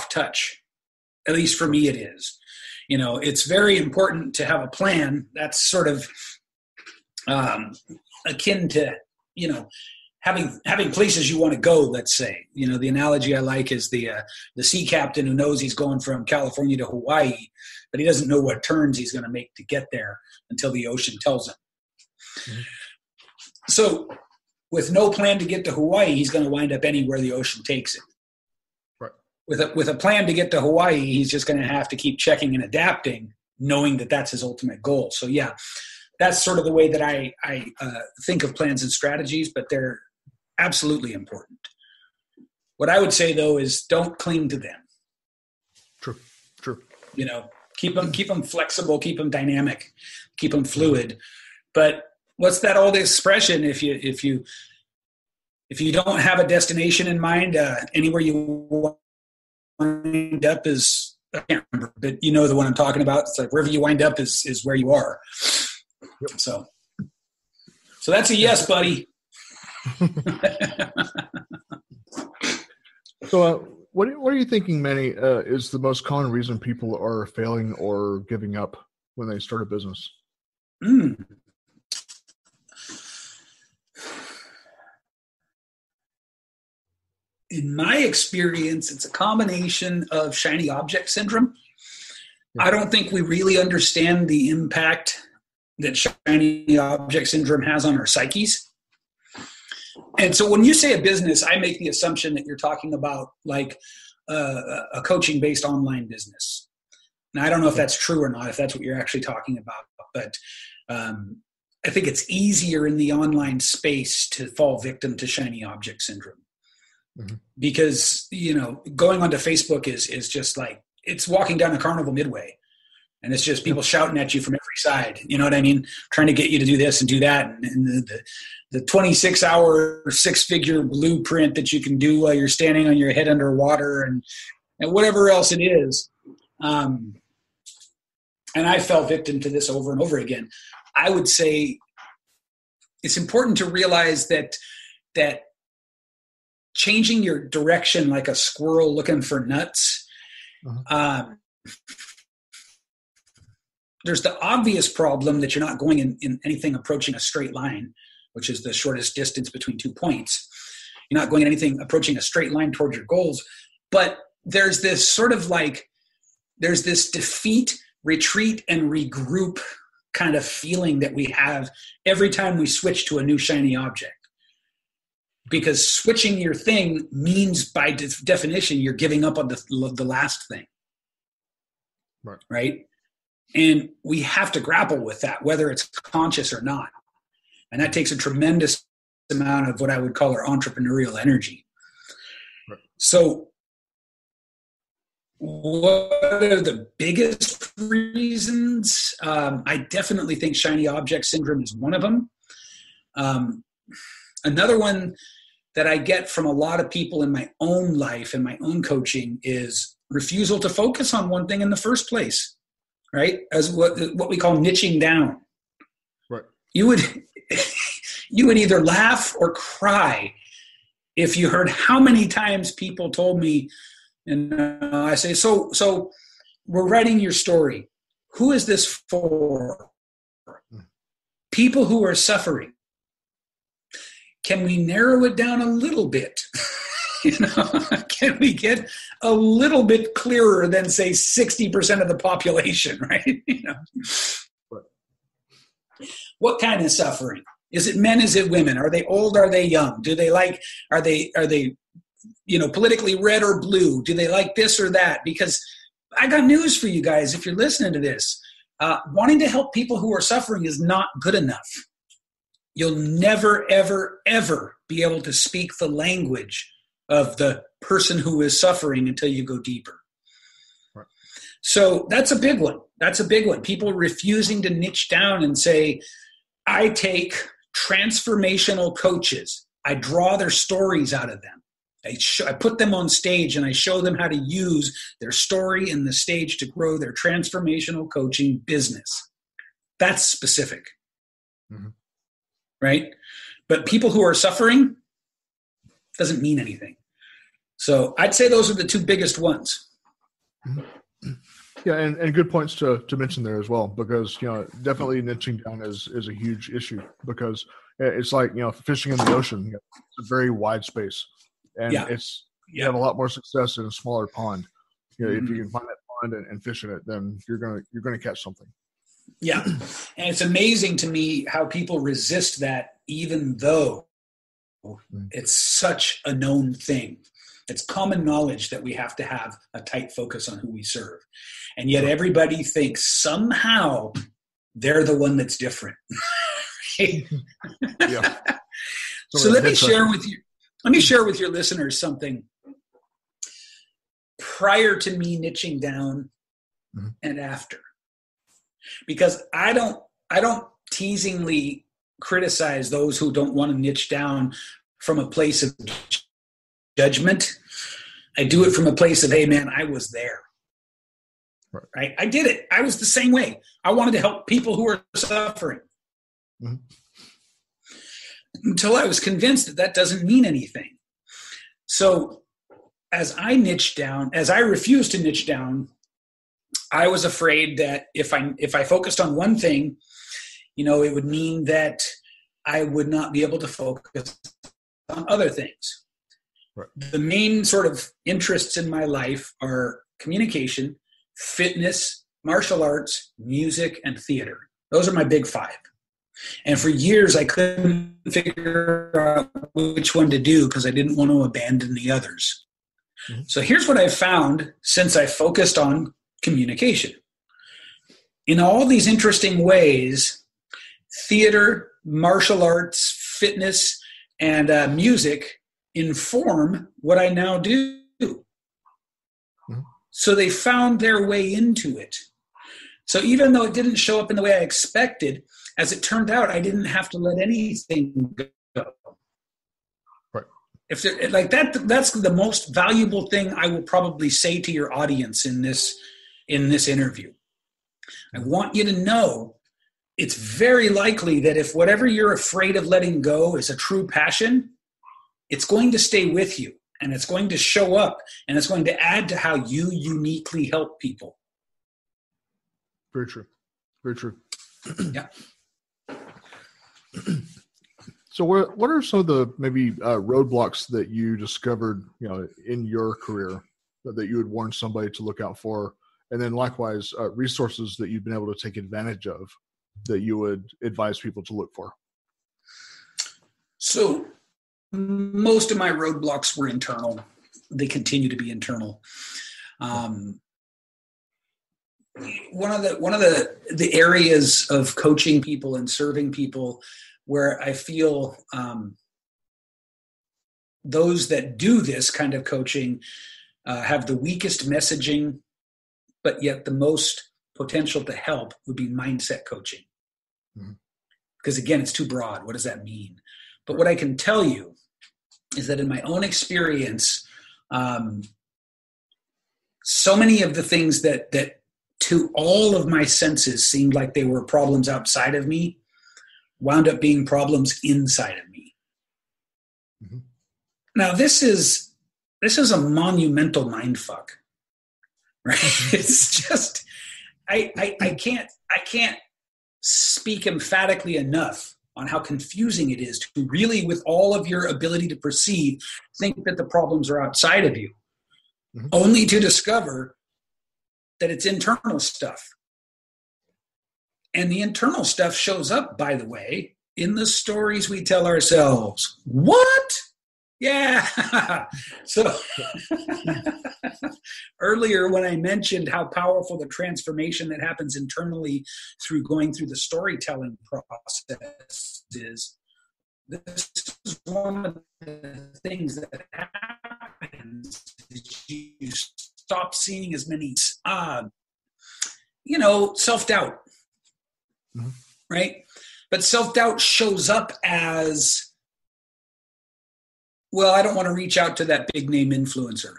touch. At least for me, it is. It's very important to have a plan. That's sort of akin to, having places you want to go, let's say. The analogy I like is the sea captain who knows he's going from California to Hawaii, but he doesn't know what turns he's going to make to get there until the ocean tells him. Mm-hmm. So with no plan to get to Hawaii, he's going to wind up anywhere the ocean takes him. Right. With a plan to get to Hawaii, he's just going to have to keep checking and adapting, knowing that that's his ultimate goal. So yeah, that's sort of the way that I think of plans and strategies, but they're absolutely important. What I would say though is don't cling to them. True. Keep them flexible, keep them dynamic, keep them fluid. But what's that old expression? If you don't have a destination in mind, anywhere you wind up is, I can't remember, but you know the one I'm talking about. It's like wherever you wind up is where you are. Yep. So that's a yes, buddy. So what are you thinking, Manny, is the most common reason people are failing or giving up when they start a business? In my experience, it's a combination of shiny object syndrome. Yeah. I don't think we really understand the impact that shiny object syndrome has on our psyches. And so when you say a business, I make the assumption that you're talking about like a coaching-based online business. Now, I don't know if that's true or not, if that's what you're actually talking about, but I think it's easier in the online space to fall victim to shiny object syndrome. Mm-hmm. Because, going onto Facebook is just like, it's walking down a carnival midway. And it's just people shouting at you from every side. You know what I mean? Trying to get you to do this and do that. And the 26-hour, 6-figure blueprint that you can do while you're standing on your head underwater and whatever else it is. And I fell victim to this over and over again. I would say it's important to realize that changing your direction like a squirrel looking for nuts, there's the obvious problem that you're not going in anything approaching a straight line, which is the shortest distance between 2 points. You're not going anything approaching a straight line towards your goals. But there's this sort of like, there's this defeat, retreat, and regroup kind of feeling that we have every time we switch to a new shiny object. Because switching your thing means by definition, you're giving up on the last thing. Right? And we have to grapple with that, whether it's conscious or not. And that takes a tremendous amount of what I would call our entrepreneurial energy. Right. So what are the biggest reasons? I definitely think shiny object syndrome is one of them. Another one that I get from a lot of people in my own life and my own coaching is refusal to focus on one thing in the first place. Right? As what we call niching down. Right. You would either laugh or cry if you heard how many times people told me, and I say, so we're writing your story. Who is this for? People who are suffering. Can we narrow it down a little bit? Can we get a little bit clearer than say 60% of the population, right? What kind of suffering? Is it men? Is it women? Are they old? Are they young? Do they like, are they, politically red or blue? Do they like this or that? Because I got news for you guys. If you're listening to this, wanting to help people who are suffering is not good enough. You'll never, ever, ever be able to speak the language of the person who is suffering until you go deeper. Right. So that's a big one. People refusing to niche down and say, I take transformational coaches. I draw their stories out of them. I put them on stage and I show them how to use their story and the stage to grow their transformational coaching business. That's specific. Mm-hmm. Right? But people who are suffering doesn't mean anything. So I'd say those are the two biggest ones. Yeah, and good points to mention there as well, because definitely niching down is a huge issue, because it's like fishing in the ocean. It's a very wide space, and you have a lot more success in a smaller pond. If you can find that pond and fish in it, then you're gonna catch something. Yeah, and it's amazing to me how people resist that, even though it's such a known thing. It's common knowledge that we have to have a tight focus on who we serve. And yet everybody thinks somehow they're the one that's different. Yeah. So let me share with your listeners something. Prior to me niching down and after. Because I don't teasingly criticize those who don't want to niche down from a place of judgment. I do it from a place of, hey man, I was there. Right? I did it. I was the same way. I wanted to help people who were suffering. Until I was convinced that doesn't mean anything. So as I refused to niche down, I was afraid that if I focused on one thing, it would mean that I would not be able to focus on other things. Right. The main sort of interests in my life are communication, fitness, martial arts, music, and theater. Those are my big five. And for years, I couldn't figure out which one to do because I didn't want to abandon the others. So here's what I've found since I focused on communication. In all these interesting ways, theater, martial arts, fitness, and music inform what I now do. So they found their way into it. So even though it didn't show up in the way I expected, as it turned out, I didn't have to let anything go. Right. If like that's the most valuable thing I will probably say to your audience in this interview. I want you to know it's very likely that if whatever you're afraid of letting go is a true passion, it's going to stay with you, and it's going to show up, and it's going to add to how you uniquely help people. Very true. Very true. Yeah. So what are some of the maybe roadblocks that you discovered, in your career that you would warn somebody to look out for? And then likewise, resources that you've been able to take advantage of that you would advise people to look for? So most of my roadblocks were internal. They continue to be internal. One of the areas of coaching people and serving people where I feel those that do this kind of coaching have the weakest messaging, but yet the most potential to help would be mindset coaching. Because again, it's too broad. What does that mean? But what I can tell you is that in my own experience, so many of the things that to all of my senses seemed like they were problems outside of me wound up being problems inside of me. Now, this is a monumental mindfuck, right? It's just I can't speak emphatically enough on how confusing it is to really, with all of your ability to perceive, think that the problems are outside of you, only to discover that it's internal stuff. And the internal stuff shows up, by the way, in the stories we tell ourselves. What? Yeah. So earlier when I mentioned how powerful the transformation that happens internally through going through the storytelling process is, this is one of the things that happens is you stop seeing as many, self-doubt, right? But self-doubt shows up as, well, I don't want to reach out to that big name influencer.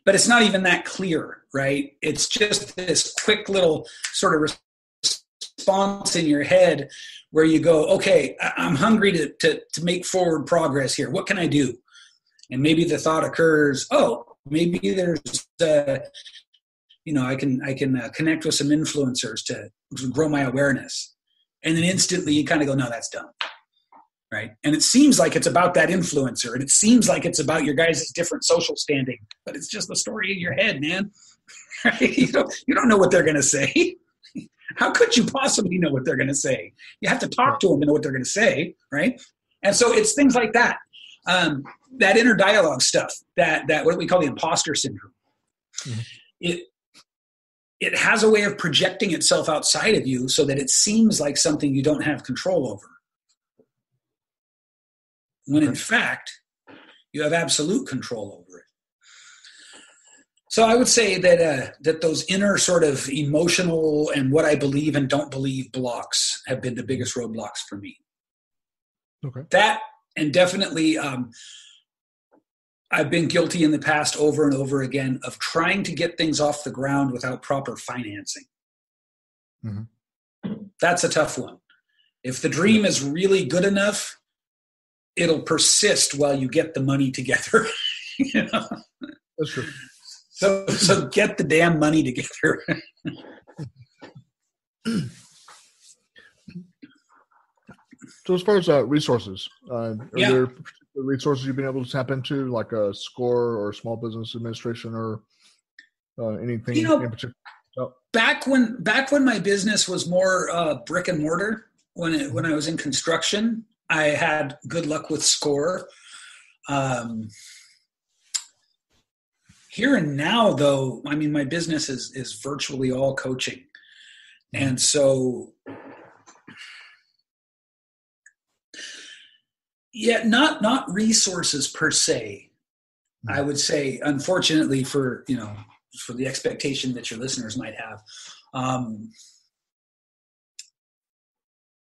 But it's not even that clear, right? It's just this quick little sort of response in your head where you go, okay, I'm hungry to make forward progress here. What can I do? And maybe the thought occurs, oh, maybe there's, I can connect with some influencers to grow my awareness. And then instantly you kind of go, no, that's dumb. Right. And it seems like it's about that influencer, and it seems like it's about your guys' different social standing, but it's just the story in your head, man. Right? You don't know what they're going to say. How could you possibly know what they're going to say? You have to talk to them to know what they're going to say. Right. And so it's things like that. That inner dialogue stuff, that what we call the imposter syndrome. Mm-hmm. It has a way of projecting itself outside of you so that it seems like something you don't have control over. When in fact, you have absolute control over it. So I would say that those inner sort of emotional and what I believe and don't believe blocks have been the biggest roadblocks for me. Okay. That, and definitely I've been guilty in the past over and over again of trying to get things off the ground without proper financing. Mm-hmm. That's a tough one. If the dream is really good enough, it'll persist while you get the money together. That's true. So get the damn money together. So as far as resources, are there particular resources you've been able to tap into, like a SCORE or Small Business Administration or anything in particular? Oh. Back when my business was more brick and mortar, when I was in construction, I had good luck with SCORE. Here and now, though, I mean, my business is virtually all coaching. And so, not resources per se. I would say, unfortunately, for the expectation that your listeners might have.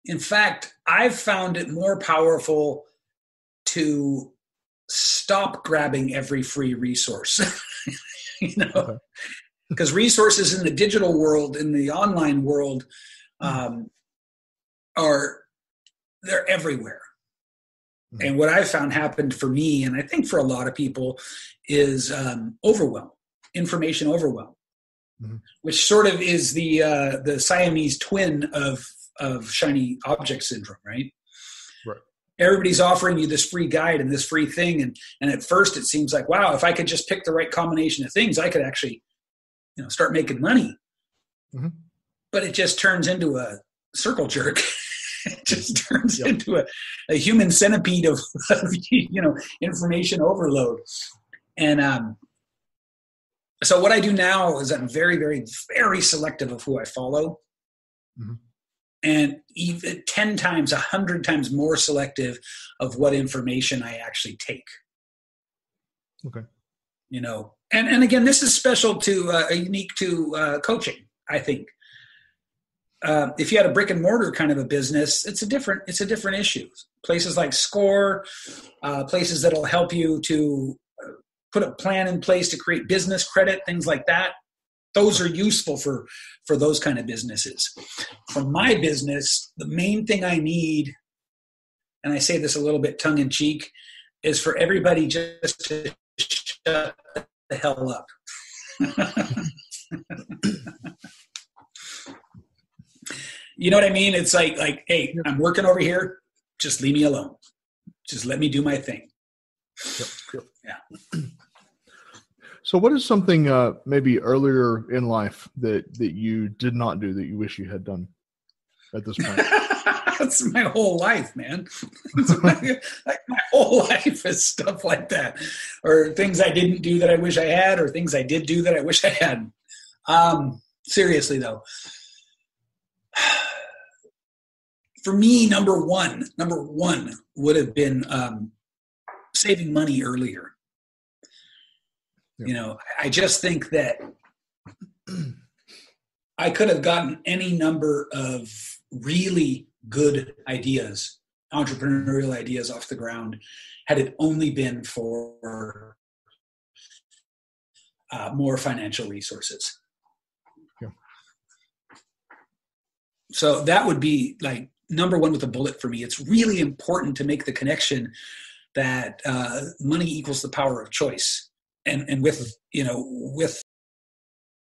In fact, I've found it more powerful to stop grabbing every free resource, because resources in the digital world, in the online world, they're everywhere. Mm-hmm. And what I found happened for me, and I think for a lot of people, is overwhelm, information overwhelm, mm-hmm. which sort of is the Siamese twin of shiny object syndrome, right? Right. Everybody's offering you this free guide and this free thing. And at first it seems like, wow, if I could just pick the right combination of things, I could actually, start making money. Mm-hmm. But it just turns into a circle jerk. It just turns into a human centipede of information overload. And so what I do now is I'm very, very, very selective of who I follow. Mm-hmm. And even 10 times, 100 times more selective of what information I actually take. Okay. And again, this is special to unique to coaching, I think. If you had a brick and mortar kind of a business, it's a different issue. Places like SCORE, places that'll help you to put a plan in place to create business credit, things like that. Those are useful for those kind of businesses. For my business, the main thing I need, and I say this a little bit tongue in cheek, is for everybody just to shut the hell up. You know what I mean? It's like, hey, I'm working over here. Just leave me alone. Just let me do my thing. Yep. Yeah. So what is something maybe earlier in life that you did not do that you wish you had done at this point? That's my whole life, man. My whole life is stuff like that. Or things I didn't do that I wish I had, or things I did do that I wish I hadn't. Seriously, though. For me, number one would have been saving money earlier. I just think that I could have gotten any number of really good ideas, entrepreneurial ideas off the ground, had it only been for more financial resources. Yeah. So that would be like number one with a bullet for me. It's really important to make the connection that money equals the power of choice. And with